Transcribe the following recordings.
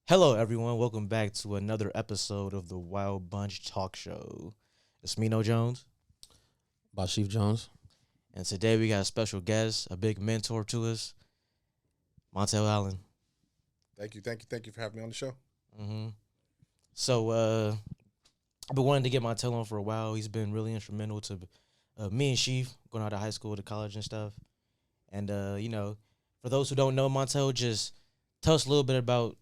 Hello, everyone. Welcome back to another episode of the Wild Bunch Talk Show. It's me, No Jones, By Chief Jones. and today we got a special guest, a big mentor to us, Montell Allen. Thank you for having me on the show. hmm So, I've been wanting to get Montell on for a while. He's been really instrumental to me and Chief going out of high school to college and stuff. And for those who don't know Montell, just tell us a little bit about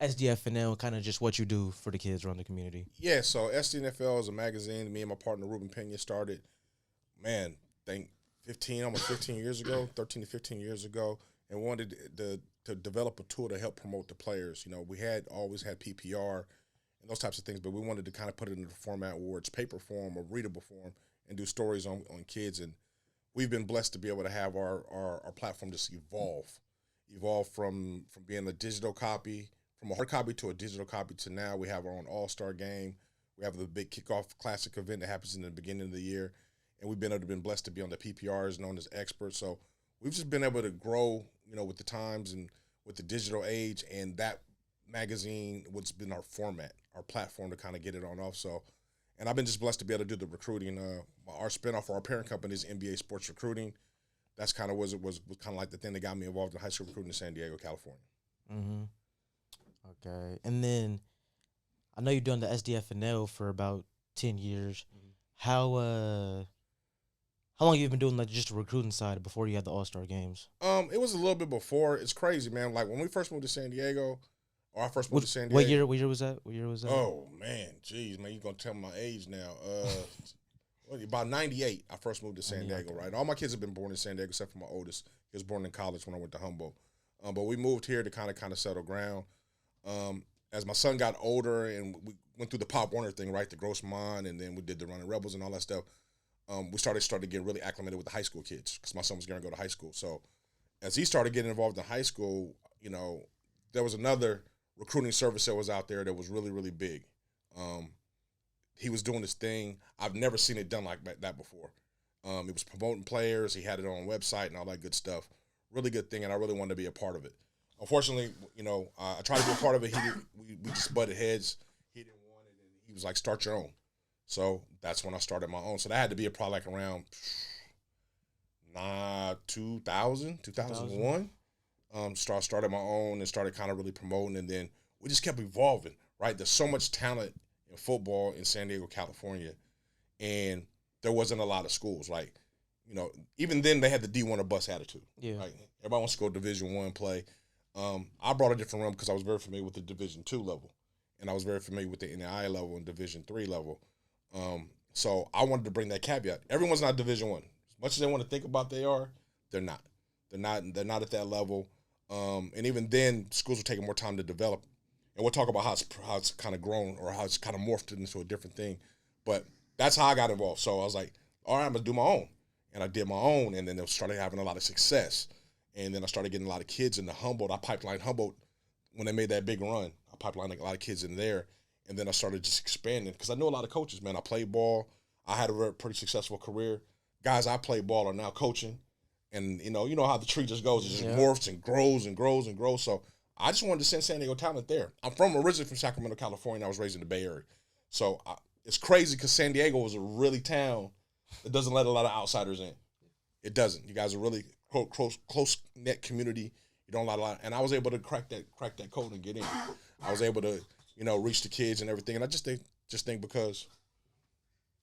SDFNL, kind of just what you do for the kids around the community. Yeah, so SDNFL is a magazine me and my partner Ruben Pena started, think almost 15 years ago, 13 to 15 years ago, and wanted to develop a tool to help promote the players. You know, we had always had PPR and those types of things, but we wanted to kind of put it in the format where it's paper form or readable form and do stories on kids. And we've been blessed to be able to have our platform just evolve from being a digital copy, from a hard copy to a digital copy to now we have our own all-star game. We have the big kickoff classic event that happens in the beginning of the year. And we've been blessed to be on the PPRs, known as experts. So we've just been able to grow, with the times and with the digital age. And that magazine, what's been our format, our platform to kind of get it on off. So, and I've been just blessed to be able to do the recruiting. Our spinoff for our parent company is NBA Sports Recruiting. That's kind of was kind of like the thing that got me involved in high school recruiting in San Diego, California. Mm-hmm. Okay. And then I know you've done the SDFNL for about 10 years. How long have you been doing like just the recruiting side before you had the All-Star games? It was a little bit before. It's crazy, man. Like when we first moved to San Diego, or I first moved to San Diego. What year was that? What year was that? Oh man, geez, man, you're gonna tell me my age now. About 98, I first moved to San Diego, right? All my kids have been born in San Diego except for my oldest. He was born in college when I went to Humboldt. But we moved here to kind of settle ground. As my son got older and we went through the Pop Warner thing, right, the Grossmont, and then we did the Running Rebels and all that stuff. We started getting really acclimated with the high school kids because my son was going to go to high school. So as he started getting involved in high school, there was another recruiting service that was out there that was really, really big. He was doing this thing. I've never seen it done like that before. It was promoting players. He had it on a website and all that good stuff. Really good thing, and I really wanted to be a part of it. Unfortunately, I tried to be a part of it. We just butted heads. He didn't want it, and he was like, start your own. So that's when I started my own. So that had to be probably like around 2001. Started my own and started kind of really promoting, and then we just kept evolving, right? There's so much talent in football in San Diego, California, and there wasn't a lot of schools. Like, even then they had the D1 or bus attitude. Yeah. Right? Everybody wants to go Division I play. I brought a different realm because I was very familiar with the Division II level, and I was very familiar with the NAI level and Division III level. So I wanted to bring that caveat. Everyone's not Division I. As much as they want to think about they're not. They're not at that level. And even then, schools are taking more time to develop. And we'll talk about how it's kind of grown or how it's kind of morphed into a different thing. But that's how I got involved. So I was like, all right, I'm going to do my own. And I did my own, and then they started having a lot of success. And then I started getting a lot of kids into Humboldt. I pipelined Humboldt when they made that big run. I pipelined a lot of kids in there. And then I started just expanding because I knew a lot of coaches, man. I played ball. I had a pretty successful career. Guys I played ball are now coaching. And, you know how the tree just goes. It just morphs and grows and grows and grows. So I just wanted to send San Diego talent there. I'm originally from Sacramento, California. I was raised in the Bay Area. So it's crazy because San Diego was a really town that doesn't let a lot of outsiders in. It doesn't. You guys are really close-knit community. You don't let a lot. And I was able to crack that code and get in. I was able to reach the kids and everything. And I just think because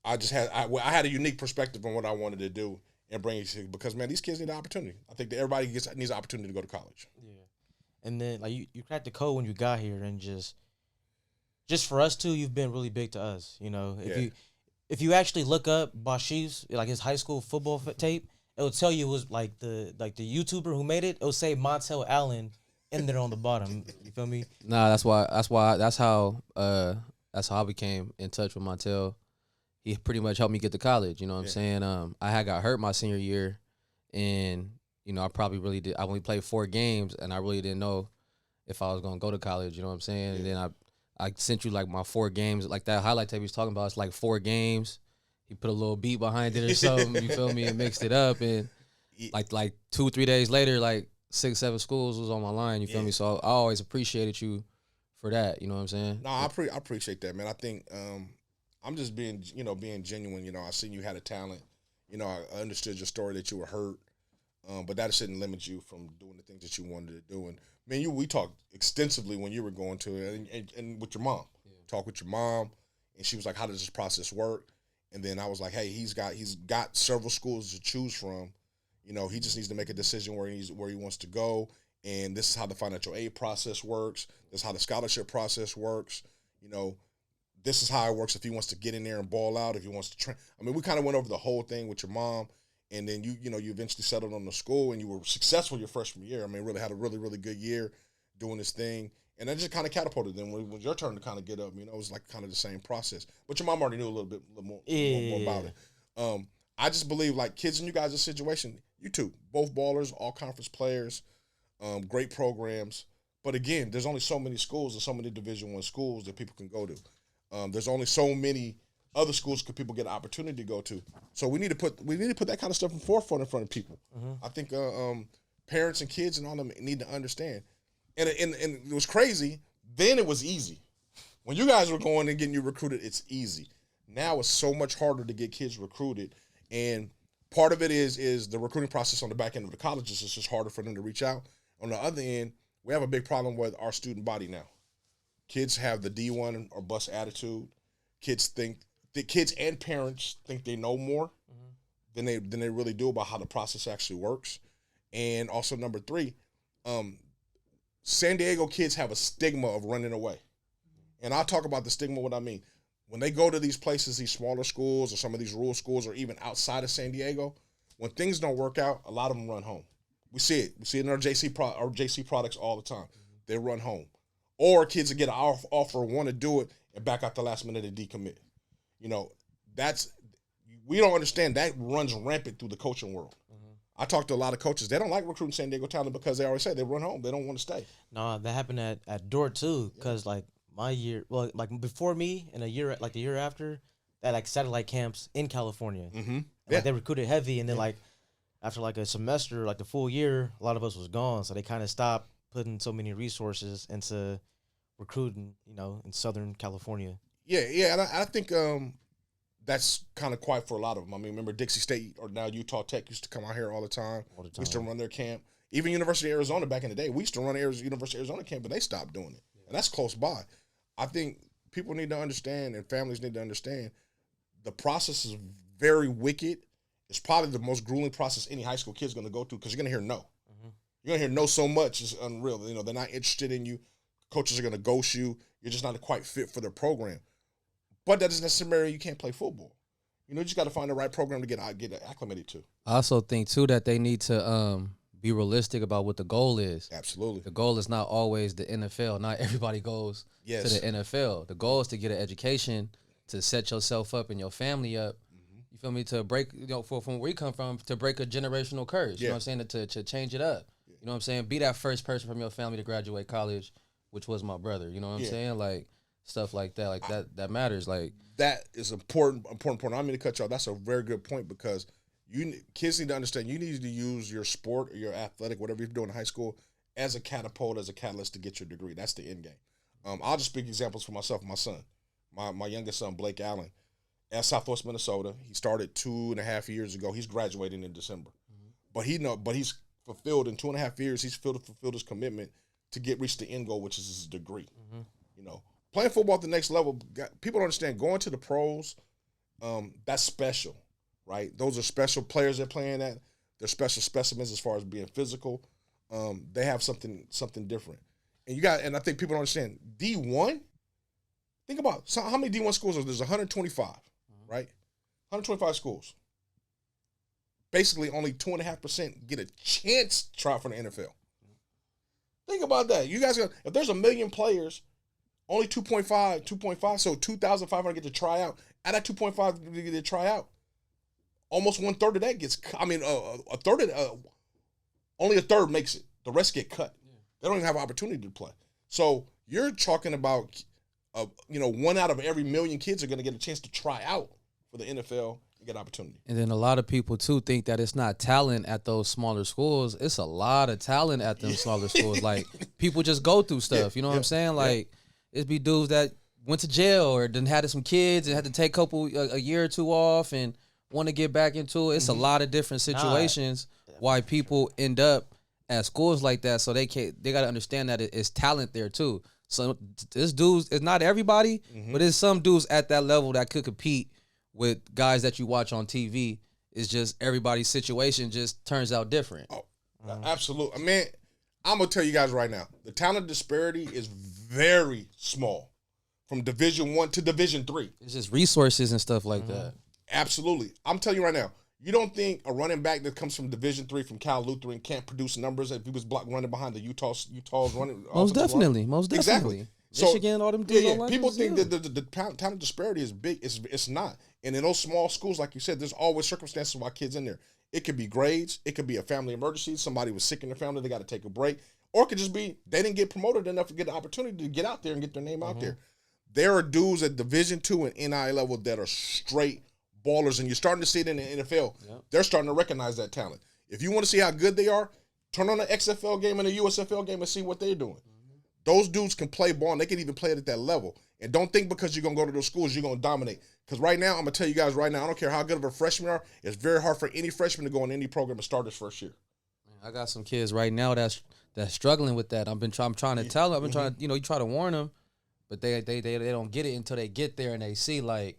I had a unique perspective on what I wanted to do and bring it to, because, man, these kids need an opportunity. I think that everybody needs an opportunity to go to college. Yeah. And then like you cracked the code when you got here, and just for us too, you've been really big to us. If you actually look up Bashir's like his high school football tape, it'll tell you it was like the YouTuber who made it. It'll say Montell Allen in there on the bottom. You feel me? Nah, that's how I became in touch with Montell. He pretty much helped me get to college. You know what I'm saying? I had got hurt my senior year, and I probably really did. I only played 4 games, and I really didn't know if I was gonna go to college. You know what I'm saying? And then I sent you like my 4 games, like that highlight tape he was talking about. It's like 4 games. He put a little beat behind it or something. You feel me? And mixed it up, and like 2-3 days later, like 6-7 schools was on my line. You feel me? So I always appreciated you for that. You know what I'm saying? No, I appreciate that, man. I think I'm just being genuine. You know, I seen you had a talent. You know, I understood your story that you were hurt, but that shouldn't limit you from doing the things that you wanted to do. And man, we talked extensively when you were going to it, and with your mom. Yeah. Talk with your mom, and she was like, "How does this process work?" And then I was like, "Hey, he's got several schools to choose from. You know, he just needs to make a decision where he wants to go." And this is how the financial aid process works. This is how the scholarship process works. You know, this is how it works if he wants to get in there and ball out, if he wants to train. I mean, we kind of went over the whole thing with your mom, and then you eventually settled on the school, and you were successful your freshman year. I mean, really had a really, really good year doing this thing. And that just kind of catapulted. Then when it was your turn to kind of get up, you know, it was like kind of the same process. But your mom already knew a little more about it. I just believe, like, kids in you guys' situation, you two, both ballers, all conference players, great programs. But again, there's only so many schools and so many Division I schools that people can go to. There's only so many other schools could people get an opportunity to go to. So we need to put that kind of stuff in front of people. Mm-hmm. I think parents and kids and all them need to understand. And it was crazy. Then it was easy. When you guys were going and getting you recruited, it's easy. Now it's so much harder to get kids recruited. And part of it is the recruiting process on the back end of the colleges. It's just harder for them to reach out. On the other end, we have a big problem with our student body now. Kids have the D1 or bust attitude. Kids and parents think they know more than they really do about how the process actually works. And also number 3, San Diego kids have a stigma of running away. And I'll talk about the stigma, what I mean. When they go to these places, these smaller schools or some of these rural schools or even outside of San Diego, when things don't work out, a lot of them run home. We see it. We see it in our JC products all the time. They run home. Or kids that get an offer, want to do it, and back out the last minute and decommit. You know, we don't understand that runs rampant through the coaching world. I talk to a lot of coaches. They don't like recruiting San Diego talent because they always say they run home. They don't want to stay. No, that happened at Dort too. Because like my year, well, like before me and the year after, they had like satellite camps in California. Mm-hmm. Like, they recruited heavy, and then like after like a semester, like the full year, a lot of us was gone. So they kind of stopped putting so many resources into recruiting, you know, in Southern California. Yeah, and I think that's kind of quiet for a lot of them. I mean, remember Dixie State or now Utah Tech used to come out here all the time. We used to run their camp. Even University of Arizona back in the day, we used to run University of Arizona camp, but they stopped doing it. And that's close by. I think people need to understand and families need to understand the process is very wicked. It's probably the most grueling process any high school kid's going to go through because you're going to hear no. Mm-hmm. You're going to hear no so much. It's unreal. You know, they're not interested in you. Coaches are going to ghost you. You're just not quite fit for their program. But that doesn't necessarily mean you can't play football. You know, you just got to find the right program to get acclimated to. I also think, too, that they need to be realistic about what the goal is. Absolutely. The goal is not always the NFL. Not everybody goes to the NFL. The goal is to get an education, to set yourself up and your family up. Mm-hmm. You feel me? To break, you know, from where you come from, to break a generational curse. You know what I'm saying? To change it up. Yeah. You know what I'm saying? Be that first person from your family to graduate college, which was my brother. You know what I'm saying? Like, stuff like that. Like, that matters. Like, that is important. I don't mean to cut you off. That's a very good point because kids need to understand you need to use your sport or your athletic, whatever you're doing in high school, as a catapult, as a catalyst to get your degree. That's the end game. I'll just speak examples for myself and my son. My youngest son, Montell Allen, at Southwest Minnesota. He started 2.5 years ago. He's graduating in December. Mm-hmm. But he's fulfilled in 2.5 years. He's fulfilled his commitment to reach the end goal, which is his degree. Mm-hmm. You know, playing football at the next level, people don't understand. Going to the pros, that's special, right? Those are special players they're playing at. They're special specimens as far as being physical. They have something different. And I think people don't understand. D1, think about how many D1 schools are there? There's 125, right? 125 schools. Basically, only 2.5% get a chance to try out for the NFL. Think about that. You guys, if there's 1 million players, only 2.5, so 2,500 get to try out. Out of that 2.5 get to try out, almost 1/3 of that gets. I mean, a third of only a third makes it. The rest get cut. Yeah. They don't even have an opportunity to play. So you're talking about, 1 out of every 1 million kids are going to get a chance to try out for the NFL and get opportunity. And then a lot of people too think that it's not talent at those smaller schools. It's a lot of talent at them smaller schools. Like, people just go through stuff. You know what I'm saying? Like, It'd be dudes that went to jail or then had some kids and had to take a year or two off and want to get back into it. It's a lot of different situations why people end up at schools like that. So they got to understand that it's talent there too. So this dudes, it's not everybody, but it's some dudes at that level that could compete with guys that you watch on TV. It's just everybody's situation just turns out different. Oh, absolutely. I mean, I'm gonna tell you guys right now, the talent disparity is very small from Division 1 to Division 3. It's just resources and stuff like that. Absolutely. I'm telling you right now, you don't think a running back that comes from Division 3 from Cal Lutheran can't produce numbers if he was running behind the Utah's running? Most definitely. Exactly. Michigan, all them dudes. People think that the talent disparity is big. It's not. And in those small schools, like you said, there's always circumstances why kids in there. It could be grades. It could be a family emergency. Somebody was sick in their family. They got to take a break. Or it could just be they didn't get promoted enough to get the opportunity to get out there and get their name out there. There are dudes at Division II and NIL level that are straight ballers, and you're starting to see it in the NFL. Yep. They're starting to recognize that talent. If you want to see how good they are, turn on the XFL game and the USFL game and see what they're doing. Those dudes can play ball, and they can even play it at that level. And don't think because you're going to go to those schools, you're going to dominate. Because right now, I'm going to tell you guys right now, I don't care how good of a freshman you are, it's very hard for any freshman to go in any program and start his first year. I got some kids right now that's struggling with that. I'm trying to tell them. I've been trying to, you try to warn them, but they don't get it until they get there and they see like,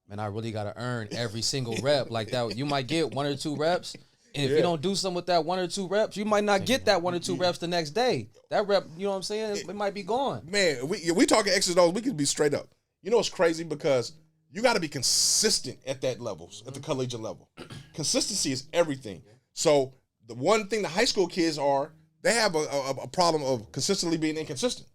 man, I really got to earn every single rep like that. You might get 1 or 2 reps. And if you don't do something with that 1 or 2 reps, you might not get that 1 or 2 reps the next day. That rep, you know what I'm saying? It might be gone. Man, we talking X's and O's. We could be straight up. You know what's crazy? Because you got to be consistent at that levels, at the collegiate level. Consistency is everything. So the one thing the high school kids are, they have a problem of consistently being inconsistent.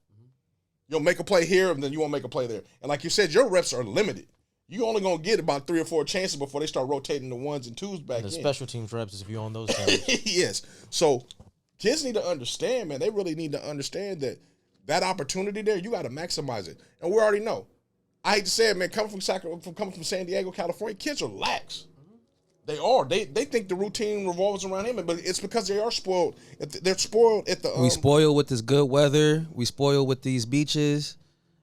You'll make a play here, and then you won't make a play there. And like you said, your reps are limited. You only gonna get about 3 or 4 chances before they start rotating the 1s and 2s back in. The special teams reps is if you're on those teams. Yes. So kids need to understand, man. They really need to understand that opportunity there, you got to maximize it. And we already know. I hate to say it, man. Coming from San Diego, California, kids are lax. They are. They think the routine revolves around him, but it's because they are spoiled. They're spoiled at the. We spoiled with this good weather. We spoiled with these beaches.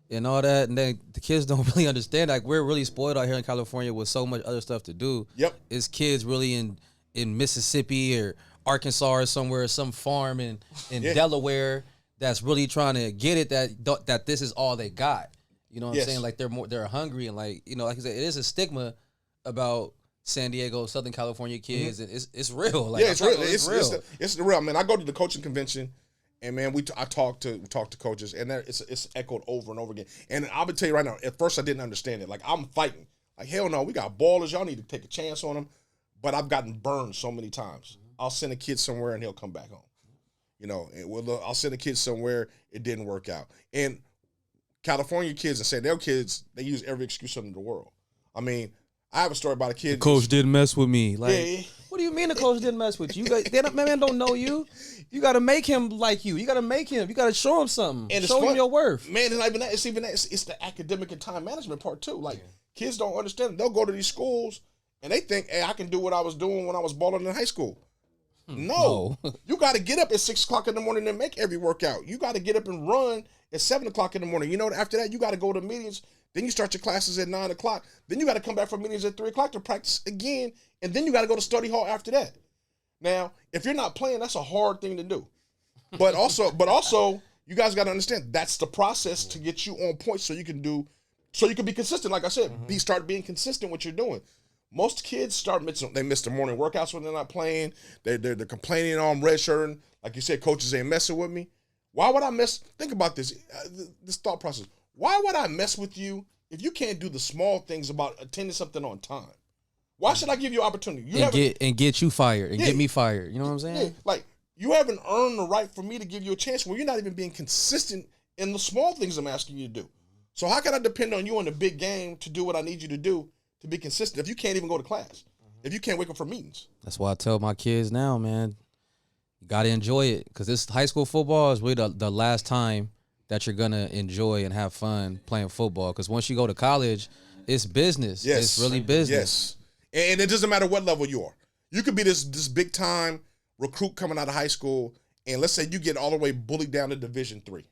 And all that, and then the kids don't really understand. Like, we're really spoiled out here in California with so much other stuff to do. Yep. It's kids really in Mississippi or Arkansas or somewhere, some farm in Delaware that's really trying to get it that this is all they got. You know what I'm saying? Like, they're hungry and like I said, it is a stigma about San Diego, Southern California kids, and it's real. Like, it's real. It's real. It's real. I mean, I go to the coaching convention. And man, I talk to coaches, and it's echoed over and over again. And I'm gonna tell you right now, at first I didn't understand it. Like, I'm fighting. Like, hell no, we got ballers. Y'all need to take a chance on them. But I've gotten burned so many times. I'll send a kid somewhere and he'll come back home. And I'll send a kid somewhere, it didn't work out. And California kids and San Diego kids, they use every excuse under the world. I mean, I have a story about a kid. The coach didn't mess with me. Like, what do you mean the coach didn't mess with you? Man don't know you. You got to make him like you. You got to make him. You got to show him something. And show him your worth. Man, it's not even that. It's even that. It's the academic and time management part too. Like, kids don't understand. They'll go to these schools and they think, hey, I can do what I was doing when I was balling in high school. No. You got to get up at 6 o'clock in the morning and make every workout. You got to get up and run at 7 o'clock in the morning. You know, after that, you got to go to meetings. Then you start your classes at 9 o'clock. Then you got to come back for meetings at 3 o'clock to practice again. And then you got to go to study hall after that. Now, if you're not playing, that's a hard thing to do. But also, you guys got to understand that's the process to get you on point so you can be consistent. Like I said, start being consistent with what you're doing. Most kids they miss the morning workouts when they're not playing. They're complaining on redshirting. Like you said, coaches ain't messing with me. Why would I mess? Think about this thought process. Why would I mess with you if you can't do the small things about attending something on time? Why should I give you opportunity? Get you fired and get me fired. You know what I'm saying? Yeah, like, you haven't earned the right for me to give you a chance when you're not even being consistent in the small things I'm asking you to do. So how can I depend on you in the big game to do what I need you to do to be consistent if you can't even go to class, if you can't wake up for meetings? That's why I tell my kids now, man, you got to enjoy it, because this high school football is really the last time that you're going to enjoy and have fun playing football, because once you go to college, it's business. Yes. It's really business. Yes. And it doesn't matter what level you are. You could be this big time recruit coming out of high school, and let's say you get all the way bullied down to Division III.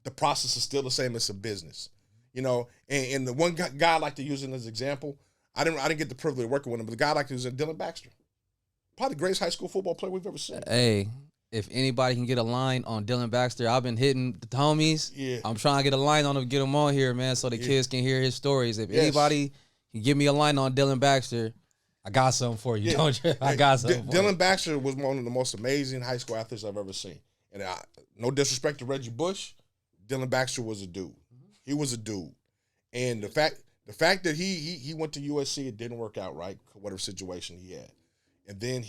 the process is still the same. It's a business, you know. And the one guy I like to use him as an example, I didn't get the privilege of working with him, but the guy I like to use is Dylan Baxter. Probably the greatest high school football player we've ever seen. Hey, if anybody can get a line on Dylan Baxter, I've been hitting the homies. Yeah. I'm trying to get a line on him, get him on here, man, so the kids can hear his stories. If anybody can give me a line on Dylan Baxter, I got something for you. Don't you? I got something for you. Dylan Baxter was one of the most amazing high school athletes I've ever seen. And no disrespect to Reggie Bush, Dylan Baxter was a dude. He was a dude. And the fact that he went to USC, it didn't work out right, whatever situation he had. And then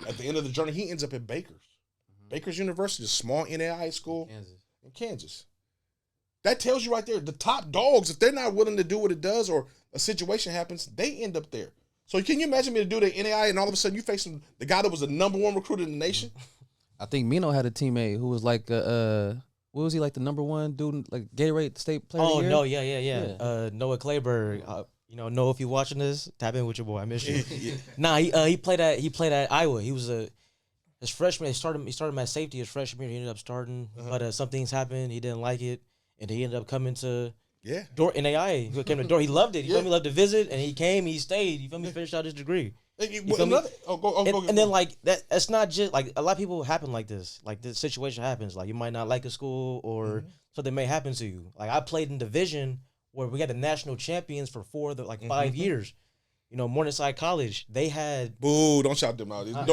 at the end of the journey, he ends up at Baker's. Baker's University, a small NAIA school in Kansas. That tells you right there, the top dogs, if they're not willing to do what it does or a situation happens, they end up there. So can you imagine me to do the NAIA and all of a sudden you facing the guy that was the number one recruit in the nation? I think Mino had a teammate who was like, what was he, like the number one dude, like Gatorade State Player of the Year? No, yeah. Noah Clayburg. Noah, if you're watching this, tap in with your boy. I miss you. Nah, he played at Iowa. He was his freshman. He started him at safety his freshman year. He ended up starting, but some things happened. He didn't like it, and he ended up coming to NAIA. He came to Door. He loved it. He loved to visit, and he came. He stayed. You feel me? Finished out his degree. And then like that. That's not just like a lot of people happen like this. Like this situation happens. Like you might not like a school, or something may happen to you. Like I played in division where we got the national champions for 5 years. You know, Morningside College, they had... Boo, don't shout them out. I'm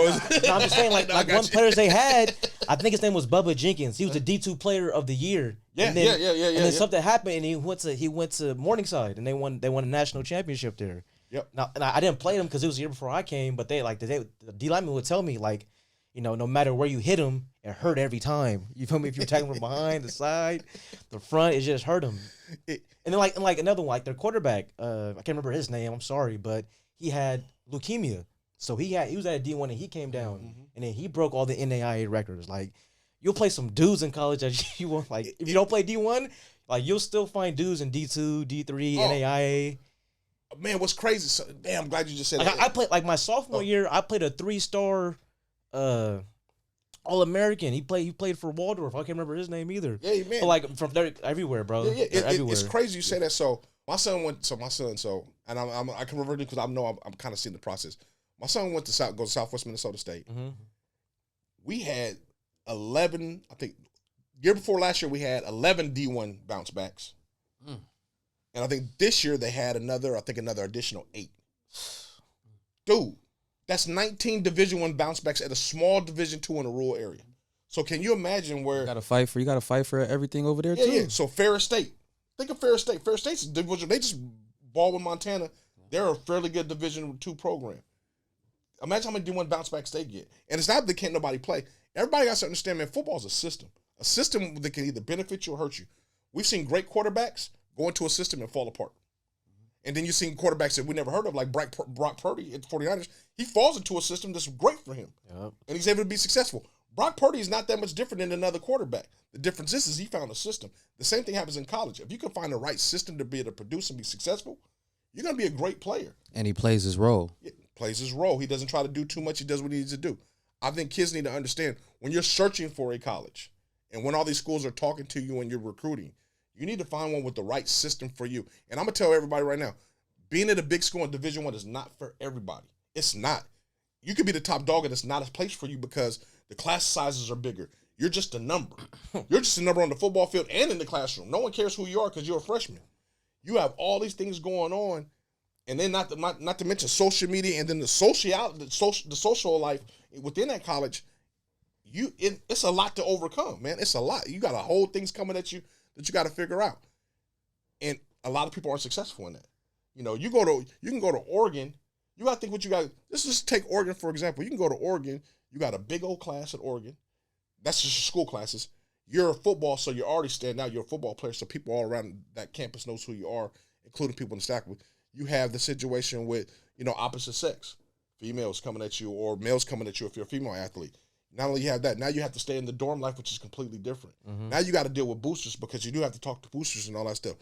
just saying, like one of the players they had, I think his name was Bubba Jenkins. He was the D2 player of the year. And then something happened, and he went to Morningside, and they won a national championship there. Yep. Now, and I didn't play them because it was the year before I came, but the D lineman would tell me, like, you know, no matter where you hit him, it hurt every time. You feel me? If you're tackling from behind, the side, the front, it just hurt him. And then like another one, like their quarterback, I can't remember his name. I'm sorry, but he had leukemia, so he was at a D1 and he came down, and then he broke all the NAIA records. Like you'll play some dudes in college that you won't like. If you don't play D1, like you'll still find dudes in D2, D3, NAIA. Man, what's crazy? So, damn, I'm glad you just said like that. I played like my sophomore year. I played a 3-star. All-American. He played for Waldorf. I can't remember his name either. Yeah, man. But like from there, everywhere, bro. Yeah, everywhere. It's crazy you say that. So my son, and I can remember it because I'm kind of seeing the process. My son went to Southwest Minnesota State. We had 11. I think year before last year we had 11 D1 bounce backs, and I think this year they had another additional 8. Dude. That's 19 Division I bounce backs at a small Division II in a rural area. So can you imagine where you got to fight for everything over there too? Yeah. So Ferris State. Think of Ferris State. Ferris State's division. They just ball with Montana. They're a fairly good Division II program. Imagine how many D1 bounce backs they get. And it's not that can't nobody play. Everybody got to understand, man, football is a system. A system that can either benefit you or hurt you. We've seen great quarterbacks go into a system and fall apart. And then you've seen quarterbacks that we never heard of, like Brock Purdy at the 49ers. He falls into a system that's great for him. Yep. And he's able to be successful. Brock Purdy is not that much different than another quarterback. The difference is he found a system. The same thing happens in college. If you can find the right system to be able to produce and be successful, you're going to be a great player. And he plays his role. Yeah, plays his role. He doesn't try to do too much. He does what he needs to do. I think kids need to understand when you're searching for a college and when all these schools are talking to you and you're recruiting, you need to find one with the right system for you. And I'm going to tell everybody right now, being at a big school in Division I is not for everybody. It's not. You could be the top dog and it's not a place for you because the class sizes are bigger. You're just a number. You're just a number on the football field and in the classroom. No one cares who you are because you're a freshman. You have all these things going on, and then not to mention social media and then the social life within that college. It's a lot to overcome, man. It's a lot. You got a whole things coming at you that you got to figure out, and a lot of people aren't successful in that. You know, you can go to Oregon. You got to think what you got. Let's just take Oregon, for example. You can go to Oregon. You got a big old class at Oregon. That's just your school classes. You're a football, so you already stand out. You're a football player, so people all around that campus knows who you are, including people in the staff. You have the situation with, opposite sex, females coming at you or males coming at you if you're a female athlete. Not only you have that, now you have to stay in the dorm life, which is completely different. Now you got to deal with boosters because you do have to talk to boosters and all that stuff.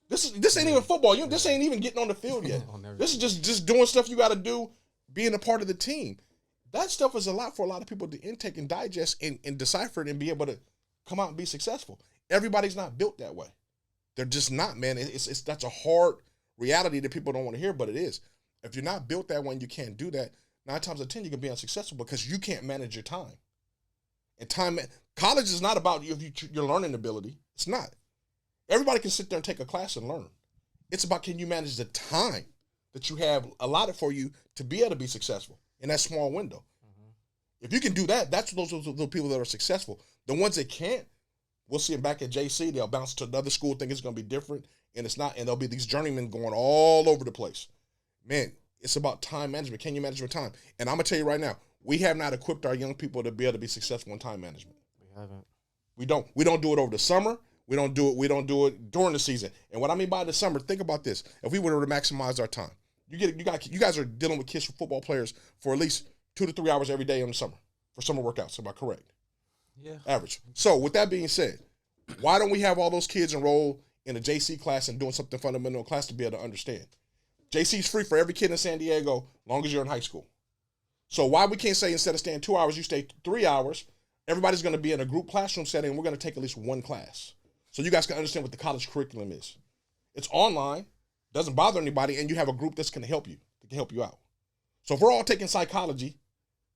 This ain't even football. This ain't even getting on the field yet. This is just doing stuff you got to do, being a part of the team. That stuff is a lot for a lot of people to intake and digest and decipher it and be able to come out and be successful. Everybody's not built that way. They're just not, man. That's a hard reality that people don't want to hear, but it is. If you're not built that way and you can't do that, 9 times out of 10 you can be unsuccessful because you can't manage your time. And college is not about your learning ability. It's not. Everybody can sit there and take a class and learn. It's about, can you manage the time that you have allotted for you to be able to be successful in that small window. Mm-hmm. If you can do that, those are the people that are successful. The ones that can't, we'll see them back at JC. They'll bounce to another school, think it's going to be different, and it's not. And there'll be these journeymen going all over the place. Man, it's about time management. Can you manage your time? And I'm going to tell you right now, we have not equipped our young people to be able to be successful in time management. We haven't. We don't do it over the summer. We don't do it during the season. And what I mean by the summer, think about this. If we were to maximize our time, you guys are dealing with kids, football players, for at least 2 to 3 hours every day in the summer for summer workouts. Am I correct? Yeah. Average. So with that being said, why don't we have all those kids enroll in a JC class and doing something fundamental in class to be able to understand? JC's free for every kid in San Diego, long as you're in high school. So why we can't say instead of staying 2 hours, you stay 3 hours? Everybody's going to be in a group classroom setting, and we're going to take at least one class. So you guys can understand what the college curriculum is. It's online, doesn't bother anybody, and you have a group that's going to help you, out. So if we're all taking psychology,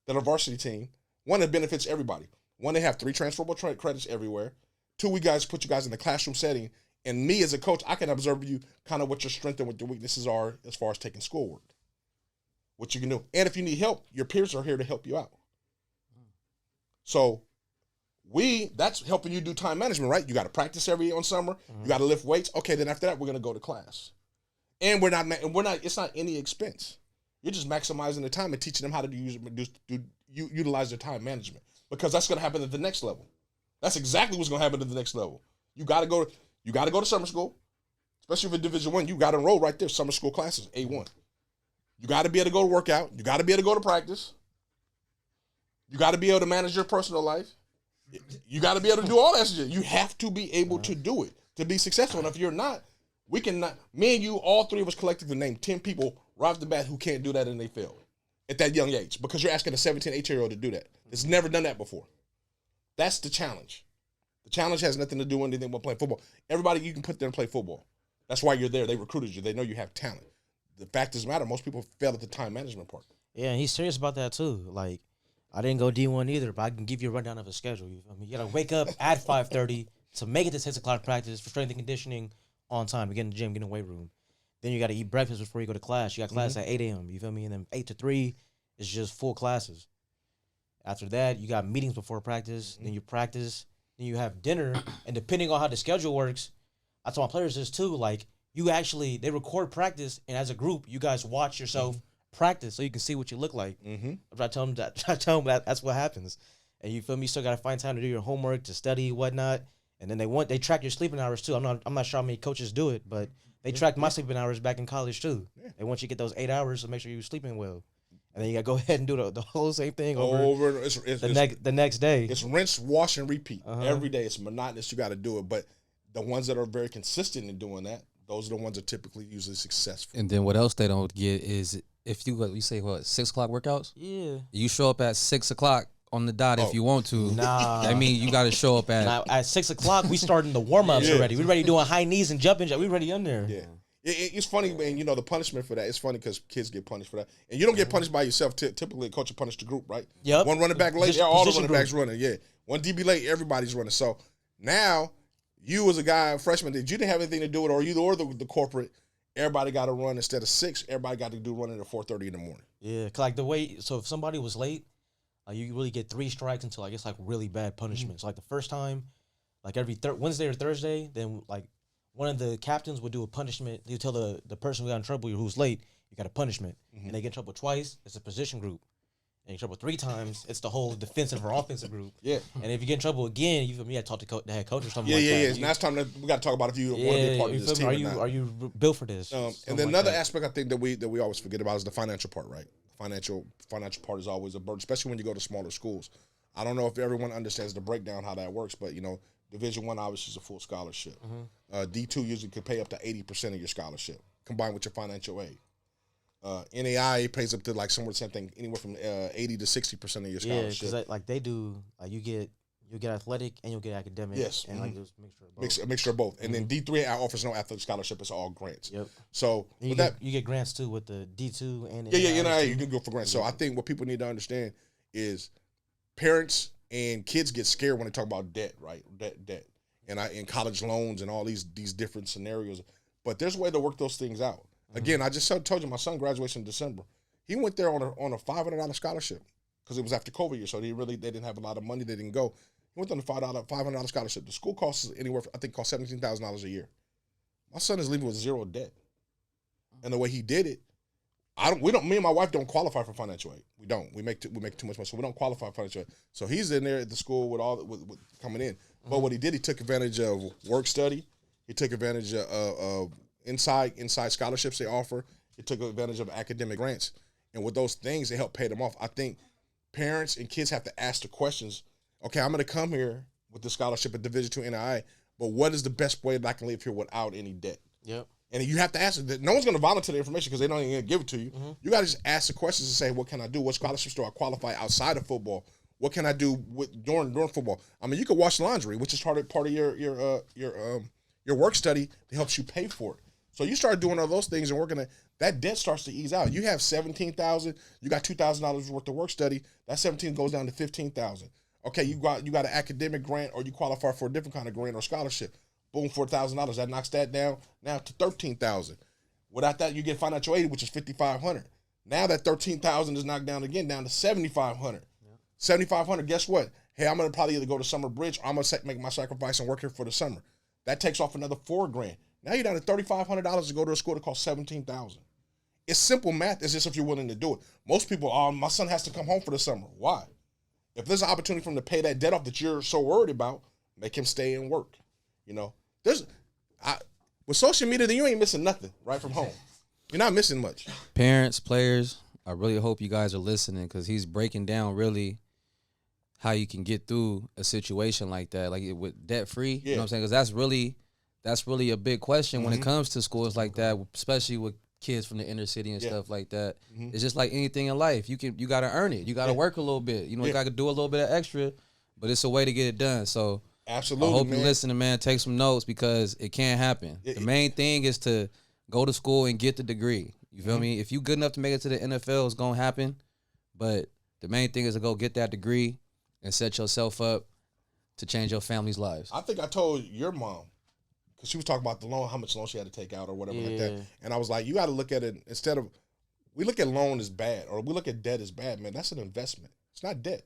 that are varsity team, one, it benefits everybody. One, they have 3 transferable credits everywhere. 2, we guys put you guys in the classroom setting, and me as a coach, I can observe you kind of what your strengths and what your weaknesses are as far as taking schoolwork, what you can do. And if you need help, your peers are here to help you out. So that's helping you do time management, right? You got to practice on summer. Mm-hmm. You got to lift weights. Okay, then after that, we're going to go to class. And it's not any expense. You're just maximizing the time and teaching them how to utilize their time management, because that's going to happen at the next level. That's exactly what's going to happen at the next level. You got to go to summer school, especially for Division I. You got to enroll right there, summer school classes, A1. You got to be able to go to workout. You got to be able to go to practice. You got to be able to manage your personal life. You got to be able to do all that shit. You have to be able to do it to be successful. And if you're not, we cannot. Me and you, all 3 of us collectively, name 10 people right off the bat who can't do that and they fail at that young age, because you're asking a 17, 18-year-old to do that. It's never done that before. That's the challenge. The challenge has nothing to do with anything but playing football. Everybody you can put there and play football. That's why you're there. They recruited you. They know you have talent. The fact is matter. Most people fail at the time management part. Yeah, and he's serious about that too. Like, I didn't go D1 either, but I can give you a rundown of a schedule. You feel me? You got to wake up at 5:30 to make it to 6 o'clock practice for strength and conditioning on time. You get in the gym, get in the weight room. Then you got to eat breakfast before you go to class. You got class at 8 a.m., you feel me? And then 8 to 3 is just full classes. After that, you got meetings before practice. Then you practice. Then you have dinner. And depending on how the schedule works, I tell my players this too, like, they record practice, and as a group, you guys watch yourself practice so you can see what you look like. I tell them that that's what happens. And you feel me? You still got to find time to do your homework, to study, whatnot. And then they track your sleeping hours too. I'm not sure how many coaches do it, but they tracked my sleeping hours back in college too. Yeah. They want you to get those 8 hours to make sure you're sleeping well. And then you got to go ahead and do the whole same thing over the next day. It's rinse, wash, and repeat. Every day. It's monotonous. You got to do it. But the ones that are very consistent in doing that, those are the ones that are typically usually successful. And then what else they don't get is, if you say 6 o'clock workouts? Yeah. You show up at 6 o'clock on the dot if you want to. Nah. I mean, you got to show up at 6 o'clock. We starting the warm-ups already. We ready doing high knees and jumping jacks. We ready in there. Yeah. It's funny, man. You know, the punishment for that. It's funny because kids get punished for that. And you don't get punished by yourself. Typically, a coach will punish the group, right? Yep. One running back late, all the running backs running. Yeah. One DB late, everybody's running. So now, you as a guy, a freshman, that you didn't have anything to do with, or you or the corporate, everybody got to run instead of 6. Everybody got to do running at 4:30 in the morning. Yeah, like so if somebody was late, you really get 3 strikes until I guess like really bad punishment. So like the first time, like every Wednesday or Thursday, then like one of the captains would do a punishment. You tell the person who got in trouble, who's late, you got a punishment, and they get in trouble twice. It's a position group. And you get in trouble 3 times, it's the whole defensive or offensive group. Yeah. And if you get in trouble again, you feel me? I talk to the head coach or something like that. Yeah. Now it's time we got to talk about if you want to be a part of this team or not. Are you built for this? And then another aspect I think that we always forget about is the financial part, right? Financial part is always a burden, especially when you go to smaller schools. I don't know if everyone understands the breakdown how that works, but Division I obviously is a full scholarship. D2 usually could pay up to 80% of your scholarship combined with your financial aid. NAI pays up to like somewhere the same thing, anywhere from 80 to 60% of your scholarship. Yeah, because like they do, like you get you'll get athletic and you'll get academic. Yes. And like just A mixture of both. And then D3 offers no athletic scholarship. It's all grants. Yep. So you get grants too with the D2 and you can go for grants. So I think what people need to understand is parents and kids get scared when they talk about debt, right? Debt. And in college loans and all these different scenarios. But there's a way to work those things out. Again, I just told you my son graduates in December. He went there on a $500 scholarship because it was after COVID year, so they didn't have a lot of money. They didn't go. He went on a $500 scholarship. The school costs anywhere, I think, cost $17,000 a year. My son is leaving with zero debt, and the way he did it, me and my wife don't qualify for financial aid. We don't. We make too much money, so we don't qualify for financial aid. So he's in there at the school with coming in. But what he did, he took advantage of work study. He took advantage of inside scholarships they offer. He took advantage of academic grants. And with those things, they help pay them off. I think parents and kids have to ask the questions, okay, I'm going to come here with the scholarship at Division II NII, but what is the best way that I can live here without any debt? Yep. And you have to ask it. No one's going to volunteer the information because they don't even give it to you. Mm-hmm. You got to just ask the questions and say, what can I do? What scholarships do I qualify outside of football? What can I do during football? I mean, you could wash laundry, which is part of your work study that helps you pay for it. So you start doing all those things and working that debt starts to ease out. You have $17,000, you got $2,000 worth of work study. That 17 goes down to $15,000. Okay, you got an academic grant or you qualify for a different kind of grant or scholarship. Boom, $4,000. That knocks that down now to $13,000. Without that, you get financial aid, which is $5,500. Now that $13,000 is knocked down again, down to $7,500. $7,500. Guess what? Hey, I'm gonna probably either go to Summer Bridge or I'm gonna make my sacrifice and work here for the summer. That takes off another $4,000. Now you're down to $3,500 to go to a school that costs $17,000. It's simple math. It's just if you're willing to do it. Most people, my son has to come home for the summer. Why? If there's an opportunity for him to pay that debt off that you're so worried about, make him stay and work. You know, with social media, then you ain't missing nothing right from home. You're not missing much. Parents, players, I really hope you guys are listening because he's breaking down really how you can get through a situation like that, like with debt free. You know what I'm saying? Because that's really a big question when it comes to schools like that, especially with kids from the inner city and stuff like that. It's just like anything in life. You got to earn it. You got to work a little bit. You know, you got to do a little bit of extra, but it's a way to get it done. So absolutely, I hope you're listening, man. Take some notes because it can't happen. The main thing is to go to school and get the degree. You feel me? If you good enough to make it to the NFL, it's going to happen. But the main thing is to go get that degree and set yourself up to change your family's lives. I think I told your mom, because she was talking about the loan, how much loan she had to take out or whatever like that. And I was like, you got to look at it instead of, we look at loan as bad or we look at debt as bad, man. That's an investment. It's not debt.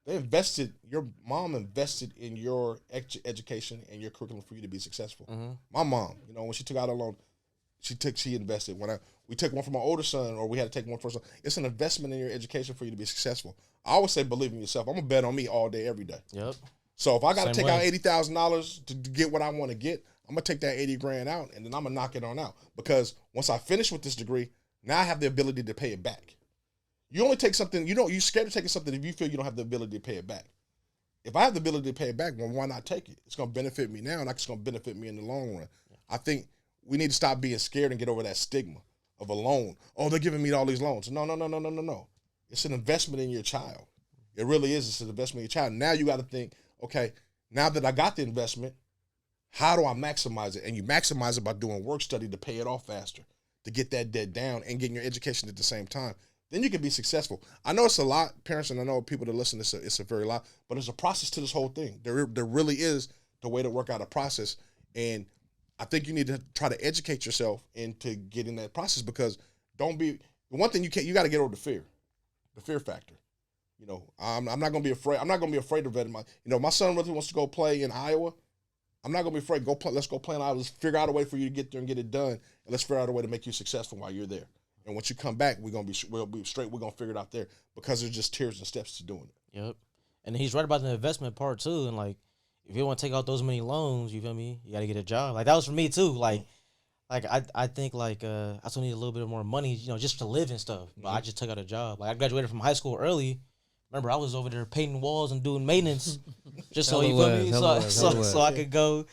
Your mom invested in your education and your curriculum for you to be successful. My mom, you know, when she took out a loan, she invested. We took one from my older son or we had to take one for son, it's an investment in your education for you to be successful. I always say believe in yourself. I'm going to bet on me all day, every day. Yep. So if I got to take out $80,000 to get what I want to get, I'm going to take that $80,000 out and then I'm going to knock it on out. Because once I finish with this degree, now I have the ability to pay it back. You only take something, you're scared to take something if you feel you don't have the ability to pay it back. If I have the ability to pay it back, well, why not take it? It's going to benefit me now and it's going to benefit me in the long run. I think we need to stop being scared and get over that stigma of a loan. Oh, they're giving me all these loans. No. It's an investment in your child. It really is. It's an investment in your child. Now you got to think, okay, now that I got the investment, how do I maximize it? And you maximize it by doing work study to pay it off faster, to get that debt down and getting your education at the same time. Then you can be successful. I know it's a lot, parents, and I know people that listen, it's a very lot, but there's a process to this whole thing. There really is the way to work out a process. And I think you need to try to educate yourself into getting that process because one thing you got to get over the fear factor. You know, I'm not going to be afraid. I'm not going to be afraid of it. My son really wants to go play in Iowa. I'm not going to be afraid. Let's go play in Iowa. Let's figure out a way for you to get there and get it done. And let's figure out a way to make you successful while you're there. And once you come back, we'll be straight. We're going to figure it out there because there's just tiers and steps to doing it. Yep. And he's right about the investment part too. And like, if you want to take out those many loans, you feel me? You got to get a job. Like that was for me too. Like I think like I still need a little bit more money, you know, just to live and stuff. But I just took out a job. Like I graduated from high school early. Remember, I was over there painting walls and doing maintenance, just so you feel me. So I could go,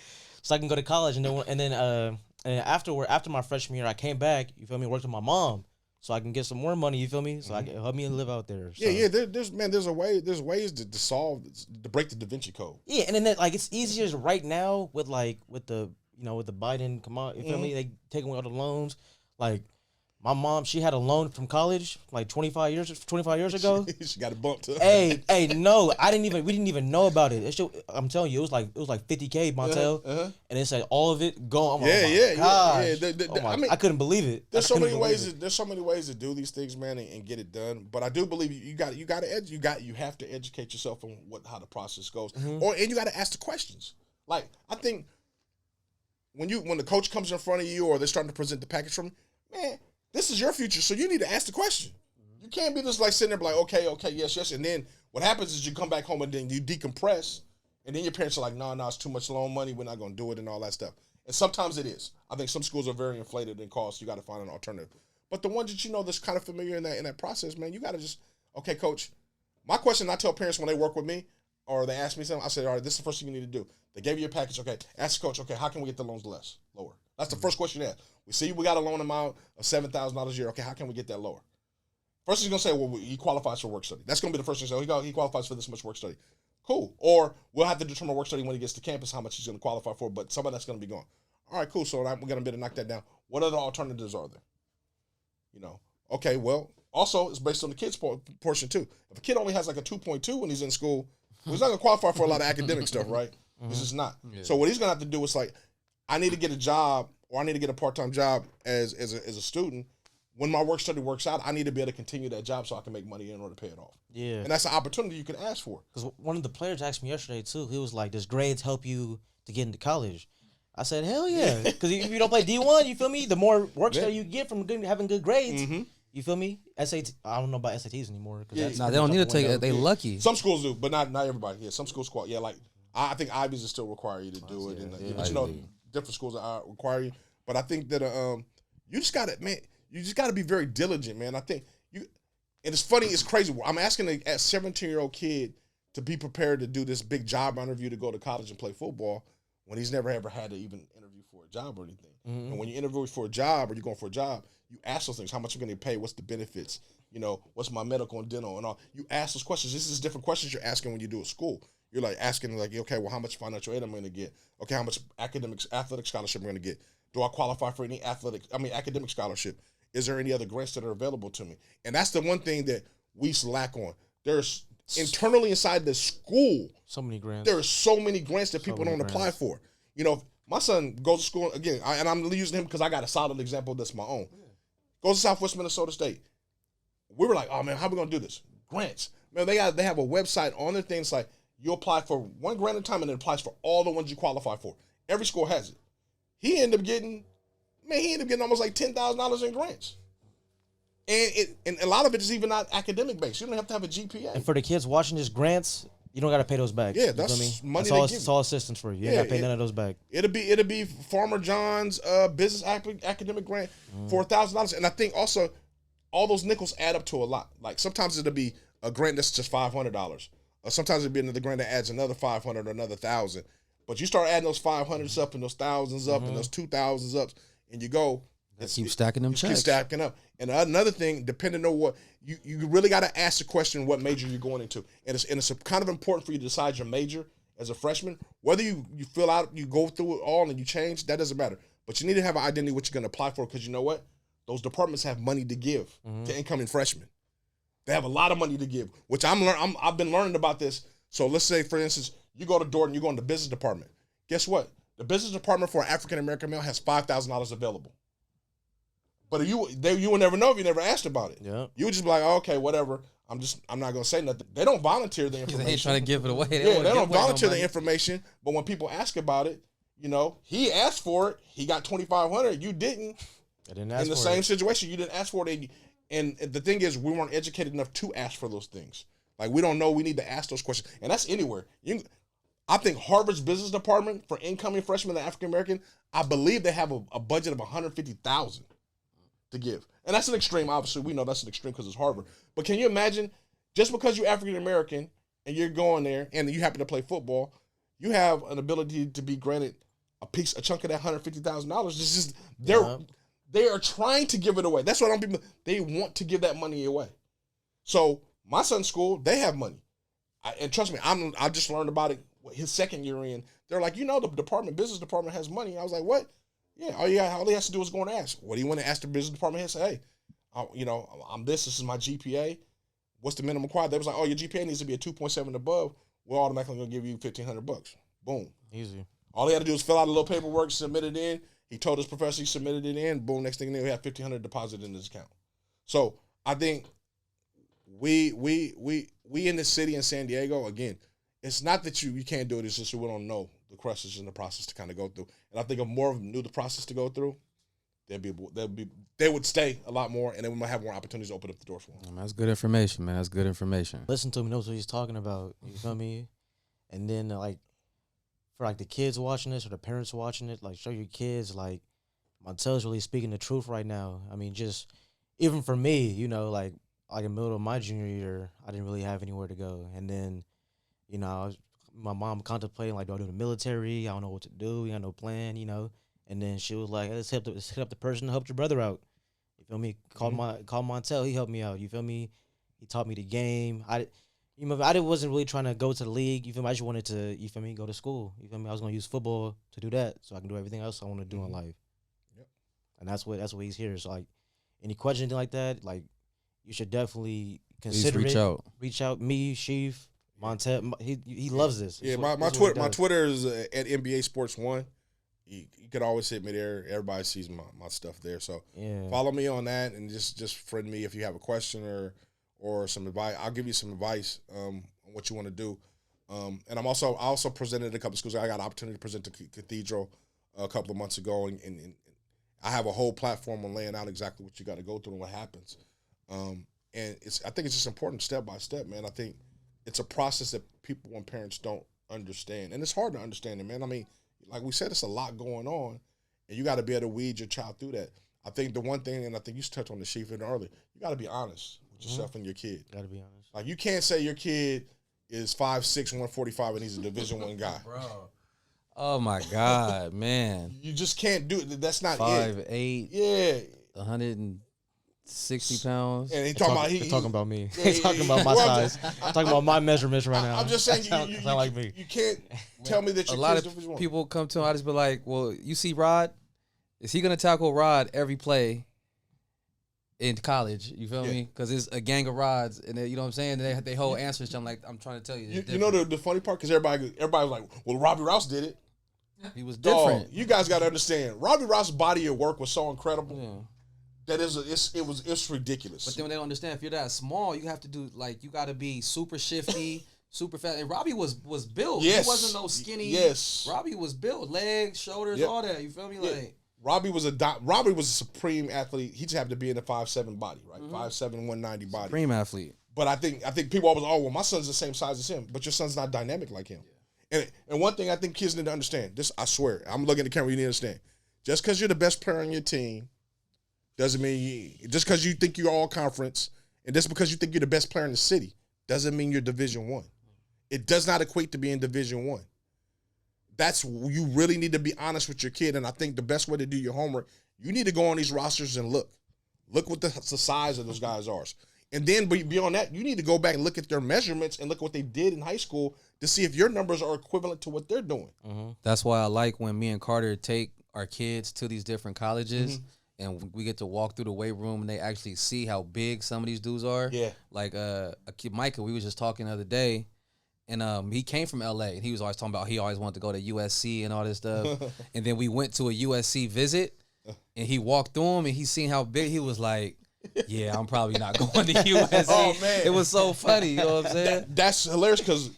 so I can go to college, and then after my freshman year, I came back. You feel me? Worked with my mom, so I can get some more money. You feel me? So I can help me live out there. So. Yeah. There's ways to solve to break the Da Vinci Code. Yeah, and then like it's easier right now with the with the Biden come out. You feel me? They taking away all the loans. Like my mom, she had a loan from college like 25 years ago. She got it bumped. hey, no, we didn't even know about it. I'm telling you, it was like $50K, Montell, and it said all of it gone. I couldn't believe it. There's so many ways. There's so many ways to do these things, man, and get it done. But I do believe you have to educate yourself on how the process goes, and you got to ask the questions. Like I think when the coach comes in front of you or they're starting to present the package from, man. This is your future, so you need to ask the question. You can't be just like sitting there like, okay, yes, and then what happens is you come back home and then you decompress, and then your parents are like, no, it's too much loan money, we're not going to do it and all that stuff. And sometimes it is. I think some schools are very inflated in cost. You got to find an alternative. But the ones that that's kind of familiar in that process, man, you got to just, okay, coach, my question I tell parents when they work with me or they ask me something, I say, all right, this is the first thing you need to do. They gave you a package, okay, ask the coach, okay, how can we get the loans lower? That's the first question you ask. We see we got a loan amount of $7,000 a year. Okay, how can we get that lower? First he's going to say, well, he qualifies for work study. That's going to be the first thing. So he qualifies for this much work study. Cool. Or we'll have to determine work study when he gets to campus, how much he's going to qualify for, but some of that's going to be gone. All right, cool. So we're going to be able to knock that down. What other alternatives are there? Okay, well, also it's based on the kid's portion too. If a kid only has like a 2.2 when he's in school, he's not going to qualify for a lot of academic stuff, right? He's just not. Yeah. So what he's going to have to do is like, I need to get a job or I need to get a part-time job as a student. When my work study works out, I need to be able to continue that job so I can make money in order to pay it off. Yeah. And that's an opportunity you can ask for. Because one of the players asked me yesterday, too. He was like, does grades help you to get into college? I said, hell yeah. Because if you don't play D1, you feel me? The more work study you get from having good grades, you feel me? SAT, I don't know about SATs anymore. They don't need to take it. They lucky. Some schools do, but not everybody. Yeah, some schools qualify. Yeah, like I think Ivies will still require you to do it. But different schools require you. But I think that you just got to, man, you just got to be very diligent, man. I think and it's funny, it's crazy. I'm asking a 17-year-old kid to be prepared to do this big job interview to go to college and play football when he's never ever had to even interview for a job or anything. Mm-hmm. And when you interview for a job or you're going for a job, you ask those things. How much are you going to pay? What's the benefits? What's my medical and dental and all? You ask those questions. This is different questions you're asking when you do a school. You're like asking like, okay, well, how much financial aid am I going to get? Okay, how much athletic scholarship am I going to get? Do I qualify for any academic scholarship? Is there any other grants that are available to me? And that's the one thing that we lack on. There's internally inside the school, so many grants. There are so many grants that people don't apply for. My son goes to school again, and I'm using him because I got a solid example that's my own. Yeah. Goes to Southwest Minnesota State. We were like, oh man, how are we gonna do this? Grants, man. They have a website on their things like you apply for one grant at a time, and it applies for all the ones you qualify for. Every school has it. He ended up getting almost like $10,000 in grants. And a lot of it is even not academic based. You don't have to have a GPA. And for the kids watching this grants, you don't got to pay those back. Yeah, that's money. That's all assistance for you. You ain't got to pay none of those back. It'll be Farmer John's business academic grant for $1,000. And I think also all those nickels add up to a lot. Like sometimes it'll be a grant that's just $500. Or sometimes it'll be another grant that adds another $500 or another $1,000. But you start adding those 500s up and those thousands up and those 2,000s up, and you kind keep stacking them checks. Keep stacking up. And another thing, depending on what you really got to ask the question what major you're going into, and it's kind of important for you to decide your major as a freshman. Whether you fill out, you go through it all, and you change, that doesn't matter. But you need to have an identity what you're going to apply for, because you know what, those departments have money to give to incoming freshmen. They have a lot of money to give, which I've been learning about this. So let's say, for instance, you go to Dorton, you go in the business department. Guess what? The business department for an African-American male has $5,000 available. But you would never know if you never asked about it. Yeah. You would just be like, oh, okay, whatever. I'm not going to say nothing. They don't volunteer the information. They ain't trying to give it away. They don't volunteer the information. But when people ask about it, he asked for it. He got $2,500. You didn't. I didn't ask for it. In the same situation, you didn't ask for it. And the thing is, we weren't educated enough to ask for those things. Like, we don't know we need to ask those questions. And that's anywhere. I think Harvard's business department for incoming freshmen that are African-American, I believe they have a budget of $150,000 to give. And that's an extreme. Obviously, we know that's an extreme because it's Harvard. But can you imagine, just because you're African-American and you're going there and you happen to play football, you have an ability to be granted a chunk of that $150,000. They are trying to give it away. That's what I'm people. They want to give that money away. So my son's school, they have money, and trust me, I just learned about it his second year in. They're like, the business department has money. I was like, what? Yeah, all he has to do is go and ask. What do you want to ask the business department head? Say, hey, I'm this. This is my GPA. What's the minimum required? They was like, oh, your GPA needs to be a 2.7 above. We're automatically gonna give you $1,500. Boom. Easy. All he had to do was fill out a little paperwork, submit it in. He told his professor he submitted it in. Boom. Next thing you know, he had $1,500 deposited in his account. So I think we in the city in San Diego, again, it's not that you can't do it. It's just we don't know the questions and the process to kind of go through. And I think if more of them knew the process to go through, they would stay a lot more, and then we might have more opportunities to open up the door for them. That's good information, man. That's good information. Listen to him, knows what he's talking about. You feel me? And then for the kids watching this or the parents watching it, show your kids Montell's really speaking the truth right now. I mean, just even for me, in the middle of my junior year, I didn't really have anywhere to go, and then my mom contemplating do I do the military? I don't know what to do. We got no plan, And then she was like, let's hit up the person that helped your brother out. You feel me? Call Montell. He helped me out. You feel me? He taught me the game. I wasn't really trying to go to the league. You feel me? I just wanted to, you feel me, go to school. You feel me? I was going to use football to do that so I can do everything else I want to do in life. Yep. And that's what he's here. So, any question, anything like that, you should definitely consider reach out. Reach out. Me, Sheaf, Montell. He loves this. Yeah, my Twitter is at NBA Sports 1. You could always hit me there. Everybody sees my stuff there. So follow me on that and just friend me if you have a question or some advice. I'll give you some advice on what you want to do. And I also presented at a couple of schools. I got an opportunity to present to Cathedral a couple of months ago, and I have a whole platform on laying out exactly what you got to go through and what happens. And I think it's just important step by step, man. I think it's a process that people and parents don't understand, and it's hard to understand it, man. I mean, like we said, it's a lot going on, and you got to be able to weed your child through that. I think the one thing, and I think you touched on the Chief earlier, you got to be honest with yourself and your kid. Got to be honest. You can't say your kid is 5'6", 145, and he's a Division I guy. Bro. Oh, my God, man. You just can't do it. That's not 5'8". Yeah. 160 pounds. And he's talking about me. He's talking about my size. Talking about my measurements right now. I'm just saying, you like me. You can't tell me that a lot of people come to him. I just be like, well, you see Rod? Is he going to tackle Rod every play in college? You feel me? Because it's a gang of Rods, and you know what I'm saying? They hold answers. I'm trying to tell you. You know the funny part? Because everybody was like, well, Robbie Rouse did it. He was different. You guys got to understand. Robbie Rouse's body of work was so incredible. Yeah. It's ridiculous. But then they don't understand, if you're that small, you have to do you got to be super shifty, super fast. And Robbie was built. Yes. He wasn't no skinny. Yes. Robbie was built, legs, shoulders, all that. You feel me? Yeah. Robbie was a supreme athlete. He just happened to be in a 5'7" body, right? 5'7", 190 body. Supreme athlete. But I think people always, well, my son's the same size as him, but your son's not dynamic like him. Yeah. And one thing I think kids need to understand, this I swear, I'm looking at the camera, you need to understand. Just because you're the best player on your team doesn't mean just because you think you're all conference, and just because you think you're the best player in the city, doesn't mean you're Division I. It does not equate to being Division I. You really need to be honest with your kid, and I think the best way to do your homework, you need to go on these rosters and look what the size of those guys are. And then beyond that, you need to go back and look at their measurements and look at what they did in high school to see if your numbers are equivalent to what they're doing. Mm-hmm. That's why I like when me and Carter take our kids to these different colleges. Mm-hmm. And we get to walk through the weight room, and they actually see how big some of these dudes are. Yeah. Like a kid, Micah, we was just talking the other day, and he came from LA, and he was always talking about he always wanted to go to USC and all this stuff. And then we went to a USC visit, and he walked through them, and he seen how big. He was like, yeah, I'm probably not going to USC. Oh, man. It was so funny, you know what I'm saying? That's hilarious because,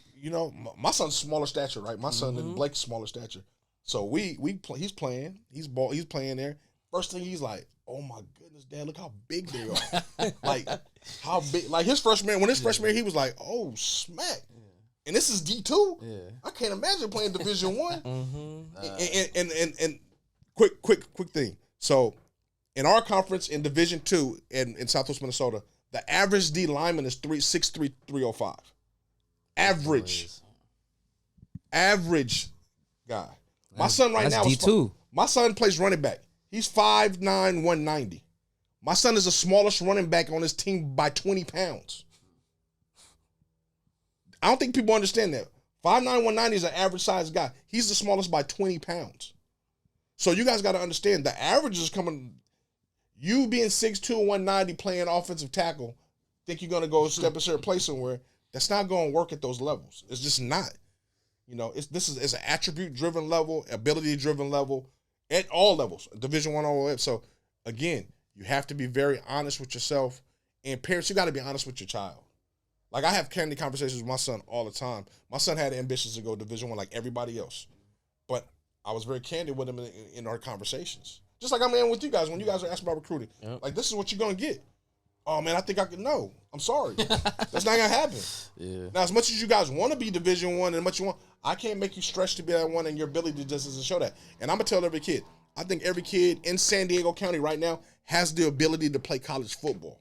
my son's smaller stature, right? My son and Blake's smaller stature. So he's playing. He's playing there. First thing he's like, oh my goodness, Dad, look how big they are. Like, how big. Like, freshman year, he was like, oh, smack. Yeah. And this is D2? Yeah. I can't imagine playing Division I. Mm-hmm. And quick thing. So, in our conference in Division II in Southwest Minnesota, the average D lineman is 6'3", 305. Average guy. My son right now D2. My son plays running back. He's 5'9", 190. My son is the smallest running back on his team by 20 pounds. I don't think people understand that. 5'9", 190 is an average size guy. He's the smallest by 20 pounds. So you guys got to understand, the average is coming. You being 6'2", 190 playing offensive tackle, think you're going to go step aside play somewhere. That's not going to work at those levels. It's just not. It's an attribute-driven level, ability-driven level, at all levels, Division I all the way up. So, again, you have to be very honest with yourself. And parents, you got to be honest with your child. Like, I have candid conversations with my son all the time. My son had ambitions to go Division I like everybody else. But I was very candid with him in our conversations. Just like I'm in with you guys when you guys are asking about recruiting. Yep. Like, this is what you're going to get. Oh, man, I think I could. No, I'm sorry. That's not going to happen. Yeah. Now, as much as you guys want to be Division I and much you want, I can't make you stretch to be that one, and your ability just doesn't show that. And I'm going to tell every kid, I think every kid in San Diego County right now has the ability to play college football.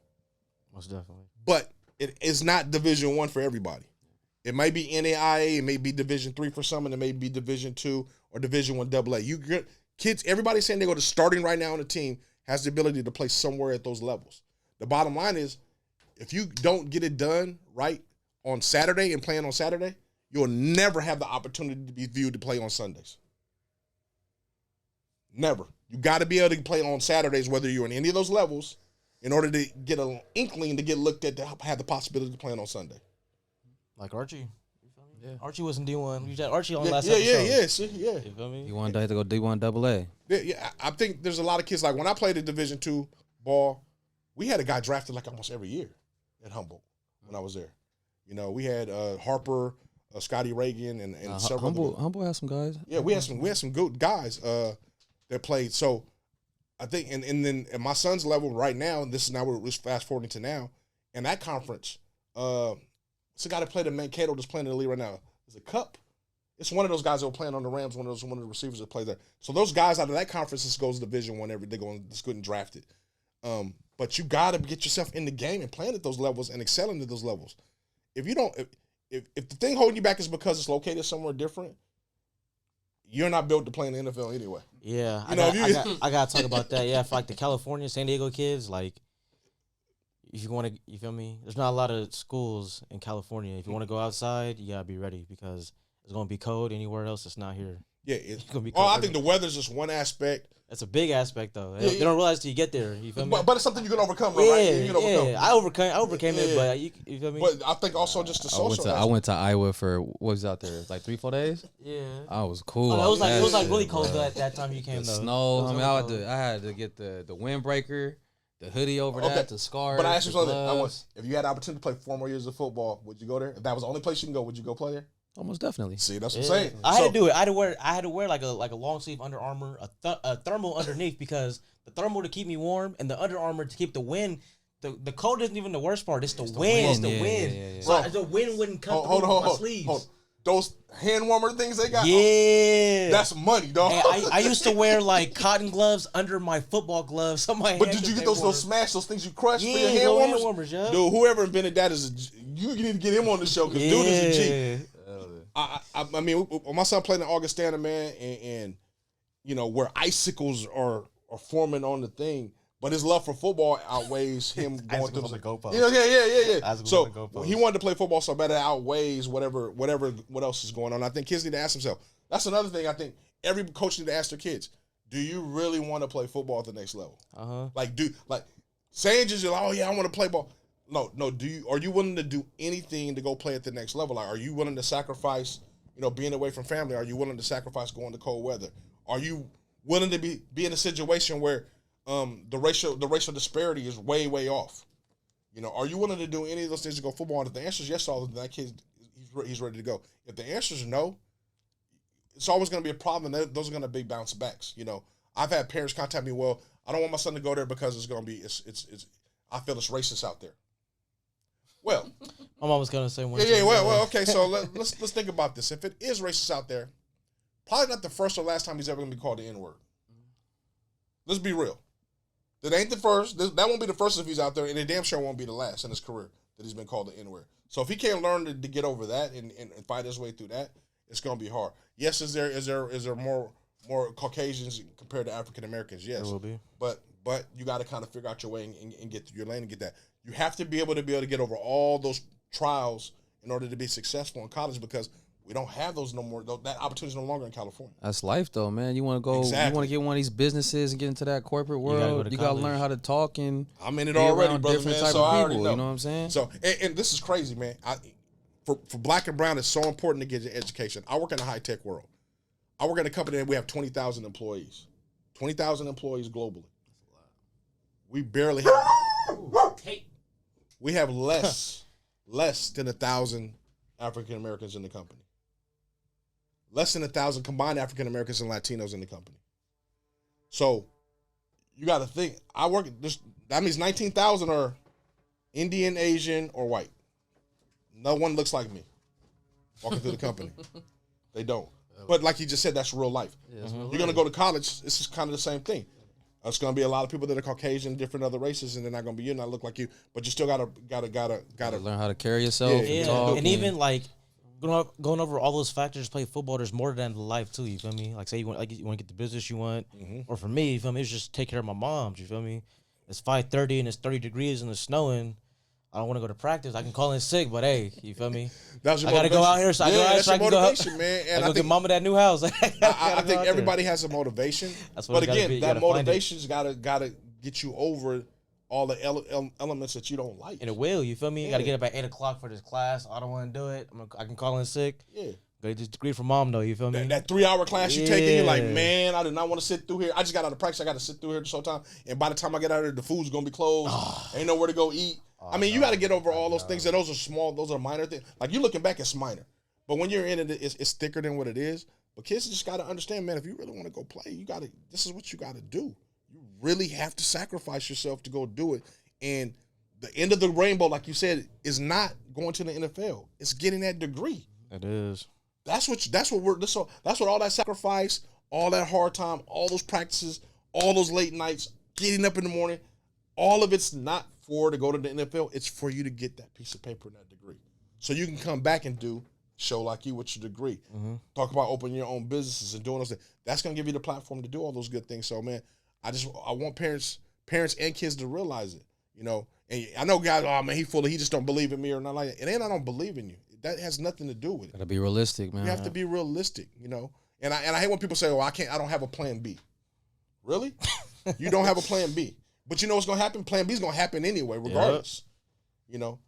Most definitely. But it is not Division I for everybody. It may be NAIA, it may be Division III for some, and it may be Division II or Division I AA. Kids, everybody in San Diego that's starting right now on the team has the ability to play somewhere at those levels. The bottom line is, if you don't get it done right on Saturday and playing on Saturday, you'll never have the opportunity to be viewed to play on Sundays. Never. You got to be able to play on Saturdays, whether you're in any of those levels, in order to get an inkling to get looked at to have the possibility to play on Sunday. Like Archie. Yeah. Archie wasn't D1. You had Archie on last episode. Yeah. You feel me? He wanted to go D1 AA. Yeah, I think there's a lot of kids, like when I played the Division II ball, we had a guy drafted like almost every year at Humboldt when I was there. We had Harper, Scotty Reagan, and several. Humboldt has some guys. Yeah, we had some good guys that played. So I think, and then at my son's level right now, and this is now we're fast forwarding to now, in that conference, it's a guy that played at Mankato that's playing in the league right now. Is it Cup? It's one of those guys that were playing on the Rams, one of the receivers that play there. So those guys out of that conference, this goes to Division I every day, that's good and drafted. But you got to get yourself in the game and playing at those levels and excelling at those levels. If you don't, if the thing holding you back is because it's located somewhere different, you're not built to play in the NFL anyway. Yeah, I got to talk about that. Yeah, for like the California, San Diego kids, like, if you want to, you feel me? There's not a lot of schools in California. If you want to go outside, you got to be ready because it's going to be cold anywhere else. It's not here. Yeah, it's going to be cold. I think the weather's just one aspect. That's a big aspect, though. They don't realize till you get there. You feel me? But it's something you can overcome, right? You can overcome. I overcame it, but you feel me? But I think also just the social. I went to Iowa for, what was out there? Like 3-4 days? Yeah. I was cool. Oh, it was like really cold that time you came, though. Snow. I had to get the windbreaker, the hoodie over that, the scarf. But I asked you something. If you had the opportunity to play 4 more years of football, would you go there? If that was the only place you can go, would you go play there? Almost definitely. See, that's what I'm saying. I had to do it. I had to wear like a long sleeve Under Armour, a thermal underneath, because the thermal to keep me warm and the Under Armour to keep the wind. The cold isn't even the worst part. It's the wind. It's the wind. Yeah. So the wind wouldn't cut through my sleeves. Hold. Those hand warmer things they got. Yeah, that's money, dog. Hey, I used to wear like cotton gloves under my football gloves. But did you get those smash, those things you crush for your hand warmers? Yeah. Dude, whoever invented that you need to get him on the show because dude is a G. I mean, my son played in Augustana, man, and where icicles are forming on the thing, but his love for football outweighs him going through the goalpost. Yeah. So he wanted to play football so bad it outweighs what else is going on. I think kids need to ask themselves. That's another thing I think every coach need to ask their kids. Do you really want to play football at the next level? Saying just I want to play ball. No. Are you willing to do anything to go play at the next level? Like, are you willing to sacrifice, being away from family? Are you willing to sacrifice going to cold weather? Are you willing to be in a situation where the racial disparity is way, way off? Are you willing to do any of those things to go football? And if the answer is yes, all that kid, he's ready to go. If the answer is no, it's always going to be a problem. Those are going to be bounce backs. I've had parents contact me. Well, I don't want my son to go there because it's going to be I feel it's racist out there. Well, my mom was gonna say one. Yeah. Well. Okay. So let's think about this. If it is racist out there, probably not the first or last time he's ever gonna be called the N-word. Let's be real. That ain't the first. That won't be the first if he's out there, and it damn sure won't be the last in his career that he's been called the N-word. So if he can't learn to get over that and fight his way through that, it's gonna be hard. Yes, is there more more Caucasians compared to African Americans. Yes, There will be. but you got to kind of figure out your way and get through your lane and get that. You have to be able to get over all those trials in order to be successful in college because we don't have those no more. That opportunity is no longer in California. That's life, though, man. You want to go, you Exactly. want to get one of these businesses and get into that corporate world. You got to college. learn how to talk and I'm in it be already, around brother, different man. type So of I already people. know. You know what I'm saying? So, and this is crazy, man. For black and brown, it's so important to get your education. I work in the high tech world. I work in a company that we have 20,000 employees. 20,000 employees globally. We barely have. We have less than 1,000 African Americans in the company. Less than 1,000 combined African Americans and Latinos in the company. So you got to think. I work. That means 19,000 are Indian, Asian, or white. No one looks like me walking through the company. They don't. But like you just said, that's real life. Yeah, You're gonna go to college. This is kind of the same thing. It's gonna be a lot of people that are Caucasian, different other races, and they're not gonna be you, not look like you. But you still gotta learn how to carry yourself. Yeah. And talk And even like going over all those factors, play football. There's more than life too. You feel me? Like say you want to get the business you want, or for me, you feel me? It's just take care of my mom. You feel me? It's 5:30 and it's 30 degrees and it's snowing. I don't want to go to practice. I can call in sick, but hey, you feel me? That's your I gotta go out here, so I go out that's so I your can go. motivation, man. And I go get mama that new house. I think everybody has a motivation, That's what but it gotta again, be. You that gotta find it. motivation's gotta get you over all the elements that you don't like. And it will. You feel me? You gotta Yeah. get up at 8:00 for this class. I don't want to do it. I can call in sick. Yeah. Go get this degree from mom though. You feel me? That 3-hour class you take, and you're like, Yeah. man, I do not want to sit through here. I just got out of practice. I got to sit through here this whole time. And by the time I get out of here, the food's going to be closed. Ain't nowhere to go eat. I mean, you got to get over all those things. And those are small. Those are minor things. Like, you're looking back, it's minor. But when you're in it, it's thicker than what it is. But kids just got to understand, man, if you really want to go play, this is what you got to do. You really have to sacrifice yourself to go do it. And the end of the rainbow, like you said, is not going to the NFL. It's getting that degree. It is. That's what all that sacrifice, all that hard time, all those practices, all those late nights, getting up in the morning, all of it's not for to go to the NFL. It's for you to get that piece of paper and that degree, so you can come back and show like you with your degree. Talk about opening your own businesses and doing those things. That's gonna give you the platform to do all those good things. So man, I want parents and kids to realize it. You know, and I know guys, oh man, he just don't believe in me or not like that. It ain't I don't believe in you. That has nothing to do with it. Gotta be realistic, man. You have to be realistic, you know. And I hate when people say, "Oh, I don't have a plan B." Really? You don't have a plan B. But you know what's gonna happen? Plan B is gonna happen anyway, regardless. You know?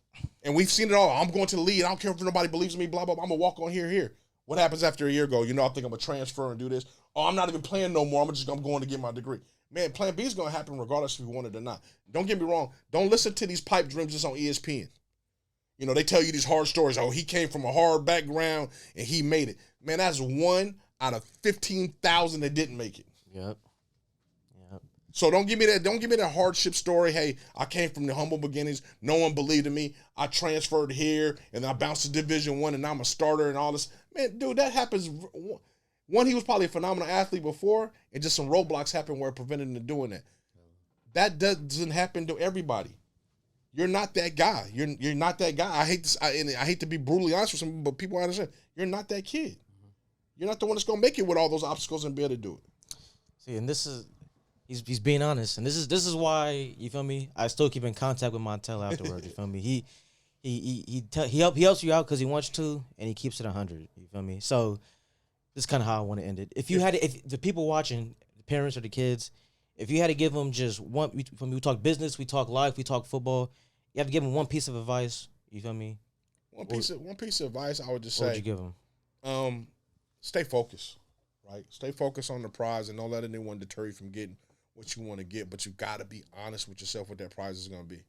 And we've seen it all. I'm going to the lead. I don't care if nobody believes in me, blah, blah, blah. I'm gonna walk on here. What happens after a year go? You know, I think I'm gonna transfer and do this. Oh, I'm not even playing no more. I'm going to get my degree. Man, plan B is gonna happen regardless if you want it or not. Don't get me wrong. Don't listen to these pipe dreams just on ESPN. You know, they tell you these hard stories. Oh, he came from a hard background and he made it. Man, that's 1 out of 15,000 that didn't make it. Yep. So don't give me that hardship story. Hey, I came from the humble beginnings. No one believed in me. I transferred here and I bounced to Division I and now I'm a starter and all this. Man, dude, that happens. One, he was probably a phenomenal athlete before, and just some roadblocks happened where it prevented him from doing that. That doesn't happen to everybody. You're not that guy. You're not that guy. I hate to be brutally honest with some, but people understand. You're not that kid. You're not the one that's gonna make it with all those obstacles and be able to do it. See, and this is he's being honest, and this is why, you feel me, I still keep in contact with Montell afterwards. You feel me? He helps you out because he wants to, and he keeps it 100. You feel me? So this is kind of how I want to end it. If the people watching, the parents or the kids, if you had to give them just one, we talk business, we talk life, we talk football. You have to give them one piece of advice. You feel me? One piece of advice I would just What would say. you give them? Stay focused, right? Stay focused on the prize and don't let anyone deter you from getting what you want to get. But you got to be honest with yourself what that prize is going to be.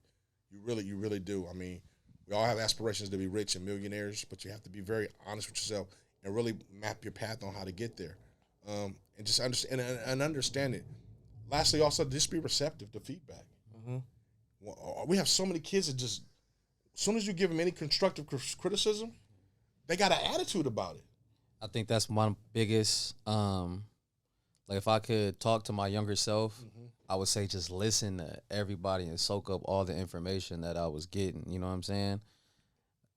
You really do. I mean, we all have aspirations to be rich and millionaires, but you have to be very honest with yourself and really map your path on how to get there, and just understand it. Lastly, also just be receptive to feedback. We have so many kids that just, as soon as you give them any constructive criticism, they got an attitude about it. I think that's my biggest, like if I could talk to my younger self, I would say just listen to everybody and soak up all the information that I was getting. You know what I'm saying?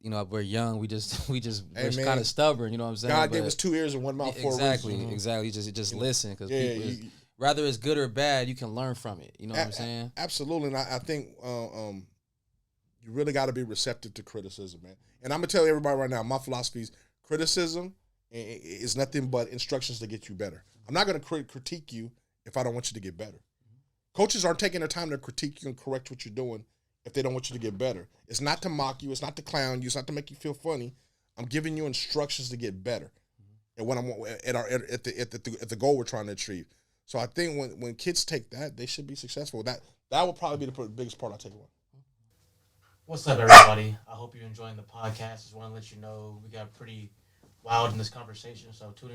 we're young. We just we're Hey, man. kind of stubborn. You know what I'm saying? God gave us 2 ears and 1 mouth for a exactly, reason. exactly. Just listen because Yeah, people whether it's good or bad, you can learn from it. You know what I'm saying? Absolutely, and I think you really got to be receptive to criticism, man. And I'm gonna tell everybody right now, my philosophy is criticism is nothing but instructions to get you better. I'm not gonna critique you if I don't want you to get better. Coaches aren't taking their time to critique you and correct what you're doing if they don't want you to get better. It's not to mock you. It's not to clown you. It's not to make you feel funny. I'm giving you instructions to get better, and when I'm at the goal we're trying to achieve. So I think when kids take that, they should be successful. That will probably be the biggest part I take away. What's up, everybody? I hope you're enjoying the podcast. Just want to let you know we got pretty wild in this conversation, so tune in.